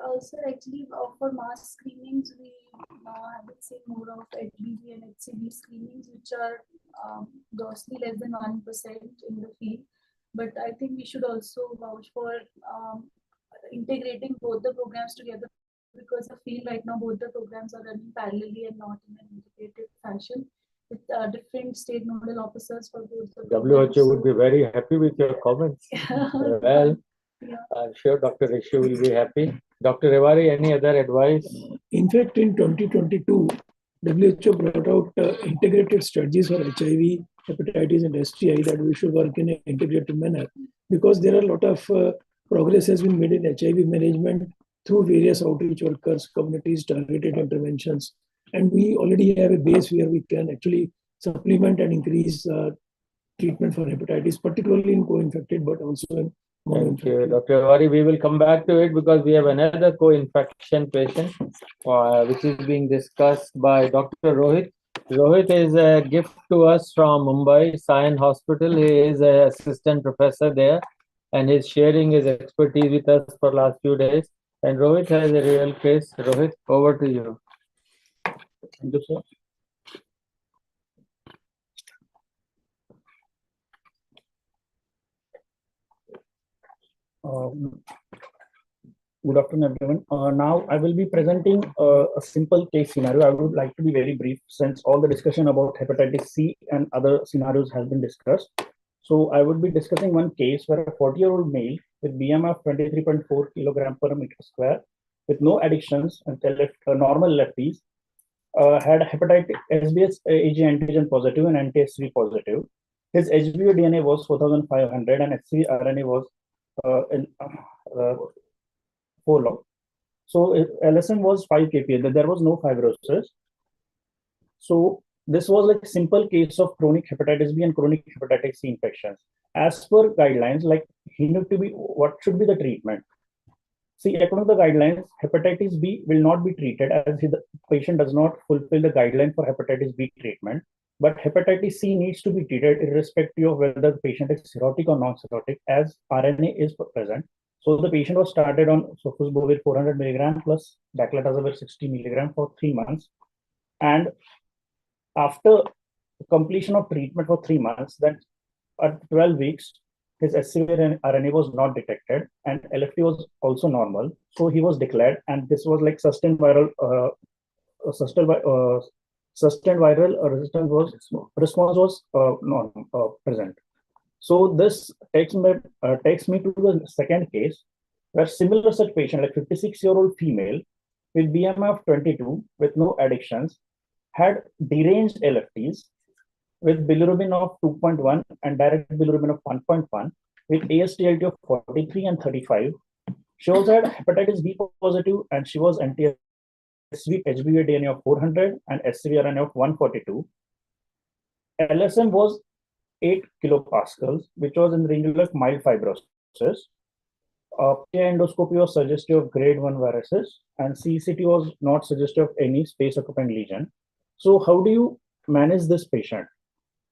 Also, actually, for mass screenings, we have been seeing more of HBV and HCV screenings, which are grossly less than 1% in the field. But I think we should also vouch for integrating both the programs together, because I feel right now both the programs are running parallelly and not in an integrated fashion, with different state nodal officers for both the programs. WHO would be very happy with your comments. Well, yeah. I'm sure Dr. Rishu will be happy. Dr. Rewari, any other advice? In fact, in 2022, WHO brought out integrated strategies for HIV, hepatitis, and STI that we should work in an integrated manner, because there are a lot of progress has been made in HIV management through various outreach workers, communities, targeted interventions, and we already have a base where we can actually supplement and increase treatment for hepatitis, particularly in co-infected, but also in Thank you, Dr. Awari. We will come back to it because we have another co-infection patient, which is being discussed by Dr. Rohit. Rohit is a gift to us from Mumbai Sion Hospital. He is an assistant professor there, and he's sharing his expertise with us for last few days. And Rohit has a real case. Rohit, over to you. Thank you, sir. Good afternoon, everyone. Now I will be presenting a simple case scenario. I would like to be very brief since all the discussion about hepatitis C and other scenarios has been discussed. So I would be discussing one case where a 40-year-old male with BMI of 23.4 kilogram per meter square with no addictions and normal lefties had hepatitis SBS AG antigen positive and anti-HCV positive. His HBV DNA was 4,500 and HCV RNA was 4 log. So LSM was 5 kPa. There was no fibrosis. So this was like a simple case of chronic hepatitis B and chronic hepatitis C infections. As per guidelines, like he need to be, what should be the treatment? See, according to the guidelines, hepatitis B will not be treated as the patient does not fulfill the guideline for hepatitis B treatment. But hepatitis C needs to be treated irrespective of whether the patient is cirrhotic or non-cirrhotic, as RNA is present. So the patient was started on sofosbuvir 400 milligram plus daclitazavir 60 milligram for 3 months. And after completion of treatment for 3 months, then at 12 weeks, his HCV RNA was not detected and LFT was also normal. So he was declared, and this was like sustained viral response was present. So this takes me to the second case, where similar such patient, like 56-year-old female with BMI of 22 with no addictions, had deranged LFTs with bilirubin of 2.1 and direct bilirubin of 1.1 with AST/ALT of 43 and 35. She also had hepatitis B positive and she was anti-HCV HBV DNA of 400 and HCV RNA of 142. LSM was 8 kilopascals, which was in the range of mild fibrosis. Endoscopy was suggestive of grade 1 varices, and CCT was not suggestive of any space-occupying lesion. So how do you manage this patient?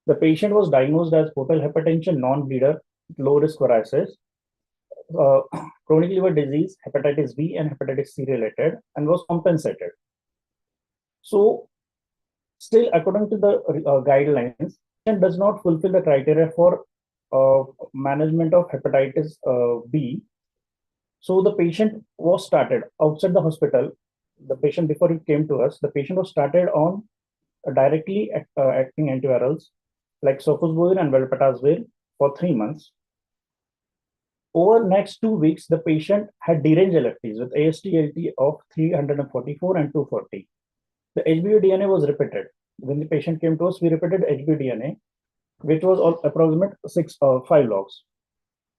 The patient was diagnosed as portal hypertension, non-bleeder, low-risk varices, chronic liver disease, hepatitis B and hepatitis C related, and was compensated. So still, according to the guidelines, patient does not fulfill the criteria for management of hepatitis B. So the patient was started outside the hospital. The patient, before he came to us, the patient was started on directly acting antivirals like sofosbuvir and velpatasvir for 3 months. Over next 2 weeks, the patient had deranged LFTs with AST/ALT of 344 and 240. The HBV DNA was repeated. When the patient came to us, we repeated HBV DNA, which was approximate 5 logs.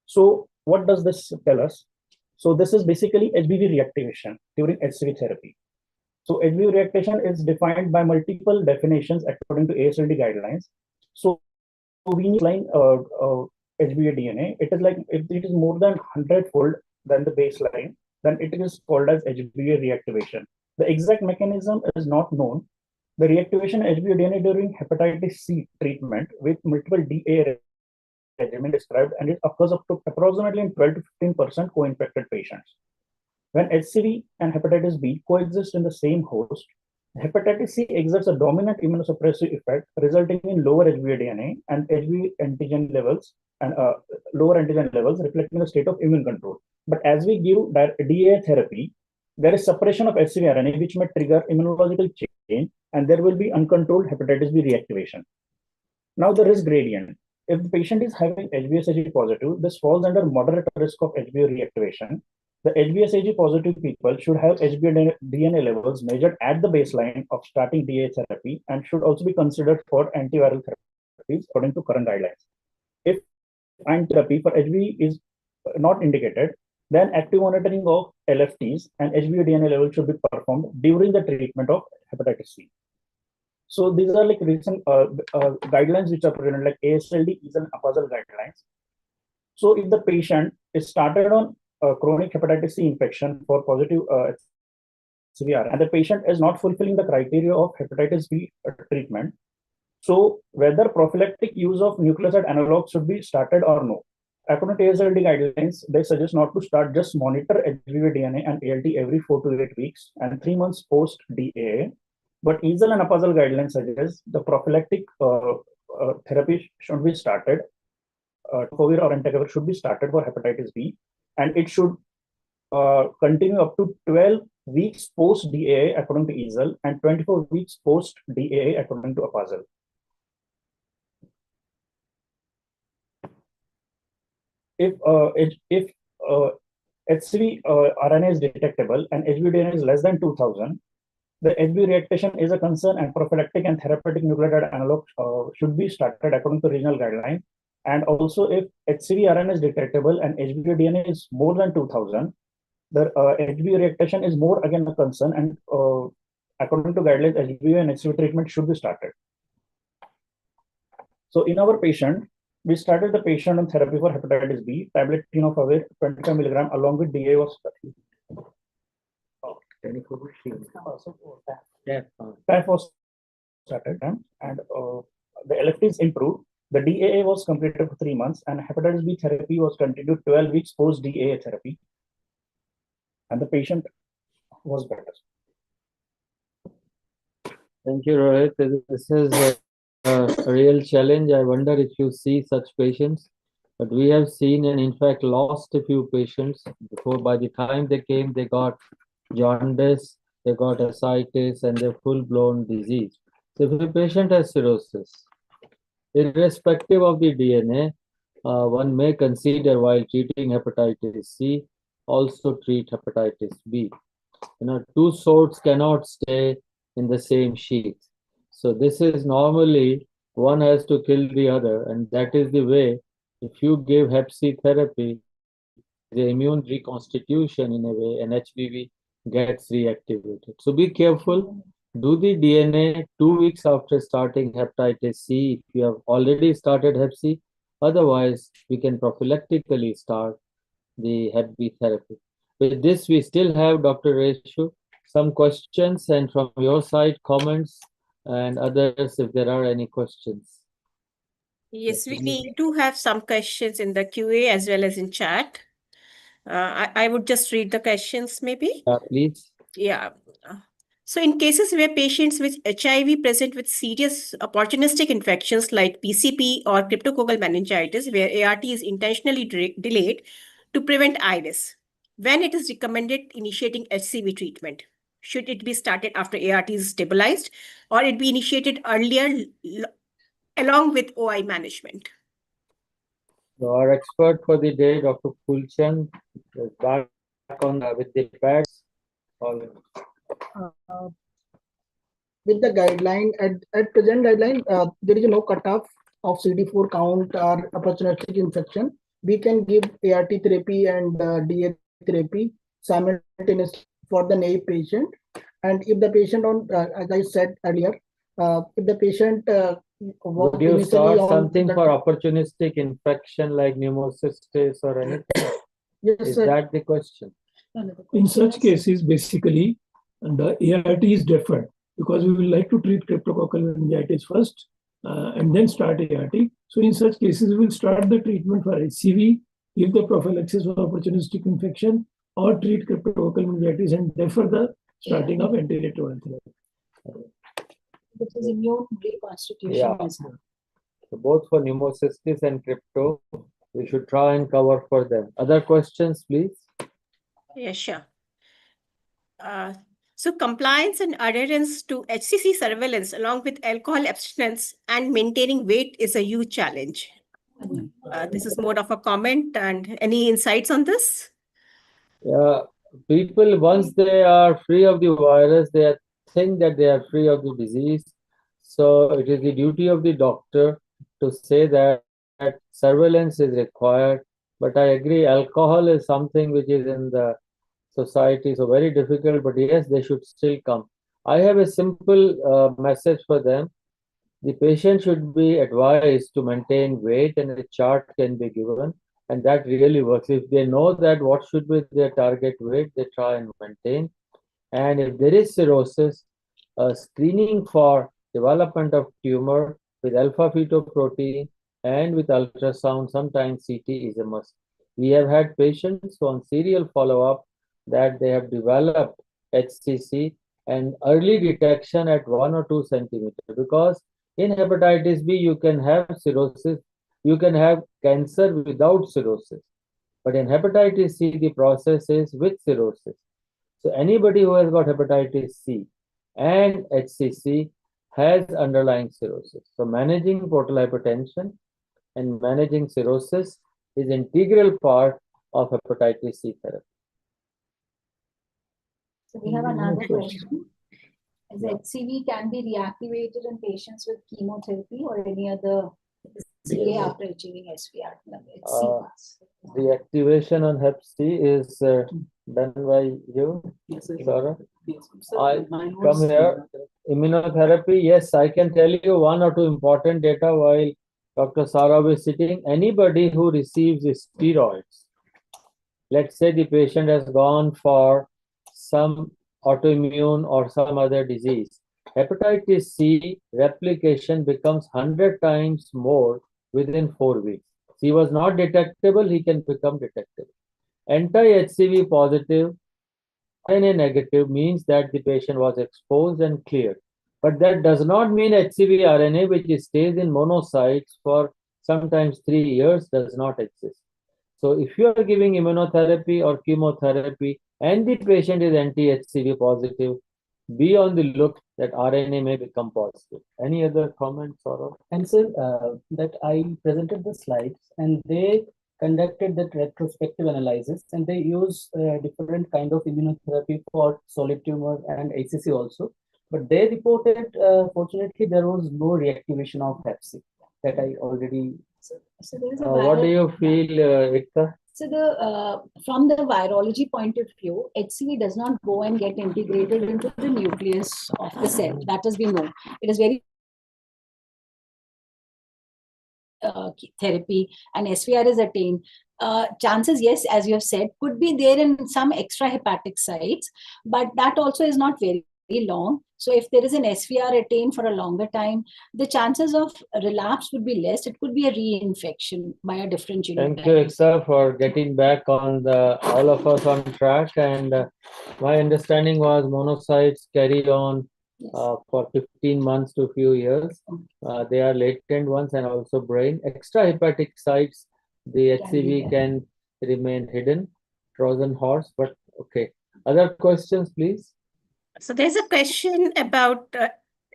So what does this tell us? So this is basically HBV reactivation during HCV therapy. So HBV reactivation is defined by multiple definitions according to ASLD guidelines. So we need line HBV DNA. It is like, if it is more than 100-fold than the baseline, then it is called as HBV reactivation. The exact mechanism is not known. The reactivation of HBV DNA during hepatitis C treatment with multiple DA regimen described, and it occurs up to approximately in 12 to 15% co-infected patients. When HCV and hepatitis B coexist in the same host, hepatitis C exerts a dominant immunosuppressive effect, resulting in lower HBV DNA and HBV antigen levels, and lower antigen levels, reflecting a state of immune control. But as we give DA therapy, there is suppression of HCV RNA, which may trigger immunological change, and there will be uncontrolled hepatitis B reactivation. Now the risk gradient. If the patient is having HBsAg positive, this falls under moderate risk of HBV reactivation. The HBsAg positive people should have HBDNA levels measured at the baseline of starting DA therapy and should also be considered for antiviral therapies according to current guidelines. If anti-therapy for HB is not indicated, then active monitoring of LFTs and HBDNA level should be performed during the treatment of hepatitis C. So these are like recent guidelines which are presented, like ASLD is an APASL guidelines. So if the patient is started on chronic hepatitis C infection for positive HCVR and the patient is not fulfilling the criteria of hepatitis B treatment, so whether prophylactic use of nucleoside analogs should be started or no. According to ASLD guidelines, they suggest not to start, just monitor HBV DNA and ALT every 4 to 8 weeks and 3 months post DAA. But EASL and APASL guidelines suggest the prophylactic therapy should be started. Covir or entecavir should be started for hepatitis B, and it should continue up to 12 weeks post DAA according to EASL and 24 weeks post DAA according to APASL. If HCV RNA is detectable and HBDNA is less than 2000, the HB reactation is a concern, and prophylactic and therapeutic nucleotide analog should be started according to regional guidelines. And also, if HCV RNA is detectable and HBDNA is more than 2000, the HB reactation is more again a concern, and according to guidelines, HBV and HCV treatment should be started. So in our patient, we started the patient on therapy for hepatitis B, tablet tenofovir 25 mg along with DA was TAF was started, and the LFTs improved. The DAA was completed for 3 months, and hepatitis B therapy was continued 12 weeks post DAA therapy, and the patient was better. Thank you, Rohit. This is a real challenge. I wonder if you see such patients, but we have seen and in fact lost a few patients before. By the time they came, they got jaundice, they got ascites, and they're full-blown disease. So if a patient has cirrhosis, irrespective of the DNA, one may consider while treating hepatitis C, also treat hepatitis B. Two swords cannot stay in the same sheath. So this is normally one has to kill the other, and that is the way. If you give Hep C therapy, the immune reconstitution in a way, and HBV gets reactivated. So be careful. Do the DNA 2 weeks after starting hepatitis C if you have already started Hep C. Otherwise, we can prophylactically start the Hep B therapy. With this, we still have Dr. Reshu, some questions, and from your side, comments, and others if there are any questions. Yes, we do have some questions in the QA as well as in chat. I would just read the questions maybe. Please. Yeah. So in cases where patients with HIV present with serious opportunistic infections like PCP or cryptococcal meningitis, where ART is intentionally delayed to prevent IRIS, when it is recommended initiating HCV treatment, should it be started after ART is stabilized, or it be initiated earlier along with OI management? So our expert for the day, Dr. Kulchand, is back on with the pads. With the guideline, at present guideline, there is no cutoff of CD4 count or opportunistic infection. We can give ART therapy and DA therapy simultaneously for the naive patient. And if the patient as I said earlier, if the patient would you start something for opportunistic infection like pneumocystis or anything? Yes, is sir. that the question? In such cases, basically, the ART is different because we will like to treat cryptococcal meningitis first and then start ART. So in such cases, we will start the treatment for HCV, give the prophylaxis for opportunistic infection, or treat cryptococcal meningitis and defer the starting of antiretroviral therapy. This is immune reconstitution. Yeah. So both for pneumocystis and crypto, we should try and cover for them. Other questions, please? Yeah, sure. So compliance and adherence to HCC surveillance along with alcohol abstinence and maintaining weight is a huge challenge. This is more of a comment, and any insights on this? People, once they are free of the virus, they think that they are free of the disease. So it is the duty of the doctor to say that surveillance is required. But I agree, alcohol is something which is in the society, so very difficult. But yes, they should still come. I have a simple message for them. The patient should be advised to maintain weight, and a chart can be given, and that really works. If they know that what should be their target weight, they try and maintain. And if there is cirrhosis, screening for development of tumor with alpha fetoprotein and with ultrasound, sometimes CT is a must. We have had patients on serial follow-up that they have developed HCC and early detection at 1 or 2 centimeters, because in hepatitis B you can have cirrhosis, you can have cancer without cirrhosis, but in hepatitis C the process is with cirrhosis. So anybody who has got hepatitis C and HCC has underlying cirrhosis. So managing portal hypertension and managing cirrhosis is integral part of hepatitis C therapy. So we have another question. Is HCV can be reactivated in patients with chemotherapy or any other CA after achieving SVR? The activation on Hep C is done by you, Sarah. I come here. Immunotherapy, yes, I can tell you 1 or 2 important data while Dr. Sarah is sitting. Anybody who receives steroids, let's say the patient has gone for some autoimmune or some other disease, hepatitis C replication becomes 100 times more within 4 weeks. He was not detectable, he can become detectable. Anti-HCV positive, RNA negative means that the patient was exposed and cleared. But that does not mean HCV RNA, which stays in monocytes for sometimes 3 years, does not exist. So if you are giving immunotherapy or chemotherapy and the patient is anti-HCV positive, be on the look that RNA may become positive. Any other comments, Saurabh? And sir, that I presented the slides and they conducted that retrospective analysis and they use different kind of immunotherapy for solid tumor and HCC also. But they reported, fortunately, there was no reactivation of Hep C that I already. So there is a What do you feel, Ekta? So from the virology point of view, HCV does not go and get integrated into the nucleus of the cell. That has been known. It is very therapy and SVR is attained. Chances, yes, as you have said, could be there in some extrahepatic sites, but that also is not very long. So if there is an SVR attained for a longer time, the chances of relapse would be less. It could be a reinfection by a different genotype. Thank you, Ekta, for getting back on all of us on track. And my understanding was monocytes carry on for 15 months to a few years. They are latent ones and also brain. Extrahepatic sites, the HCV can remain hidden, Trojan horse, but okay. Other questions, please? So there's a question about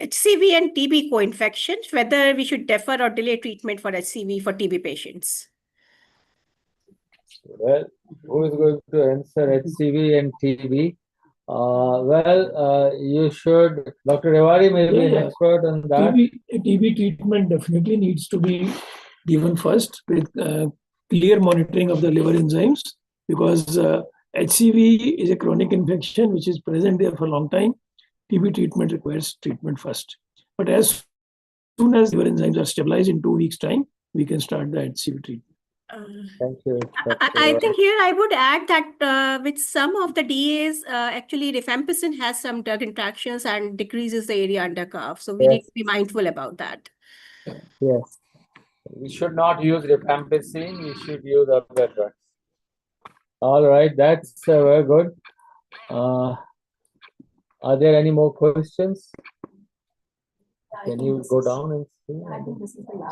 HCV and TB co-infections, whether we should defer or delay treatment for HCV for TB patients. Well, who is going to answer HCV and TB? You should, Dr. Rewari may be an expert on that. TB treatment definitely needs to be given first with clear monitoring of the liver enzymes, because HCV is a chronic infection which is present there for a long time. TB treatment requires treatment first. But as soon as liver enzymes are stabilized in 2 weeks' time, we can start the HCV treatment. Thank you. I think here I would add that with some of the DAs, actually rifampicin has some drug interactions and decreases the area under curve. So we need to be mindful about that. Yes. We should not use rifampicin, we should use other drugs. All right, that's very good. Are there any more questions? Can you go down and see?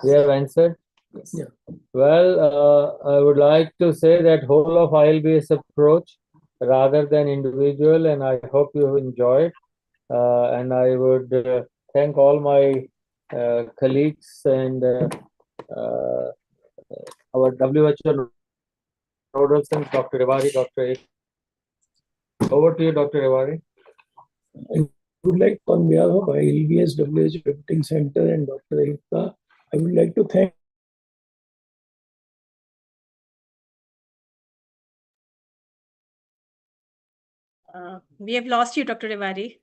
We have answered? Yes. Yeah. Well, I would like to say that whole of IL-based approach rather than individual, and I hope you enjoyed. And I would thank all my colleagues and our WHO nodal, Dr. Rewari, Dr. Over to you, Dr. Rewari. I would like, on behalf of ILBS WHO Reporting Center and Dr. Ayuka, I would like to thank We have lost you, Dr. Rewari.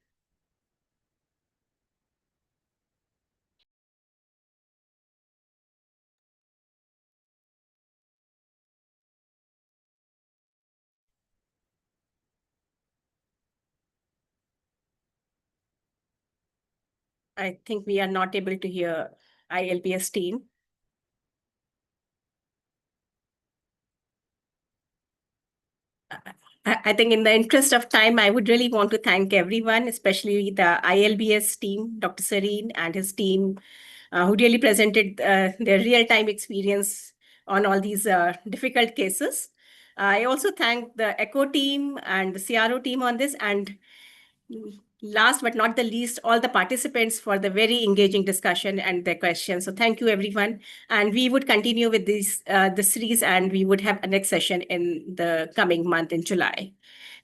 I think we are not able to hear ILBS team. I think in the interest of time, I would really want to thank everyone, especially the ILBS team, Dr. Sareen and his team, who really presented their real-time experience on all these difficult cases. I also thank the ECHO team and the CRO team on this, and last but not the least, all the participants for the very engaging discussion and their questions. So thank you, everyone. And we would continue with this series, and we would have a next session in the coming month in July.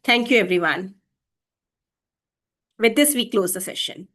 Thank you, everyone. With this, we close the session.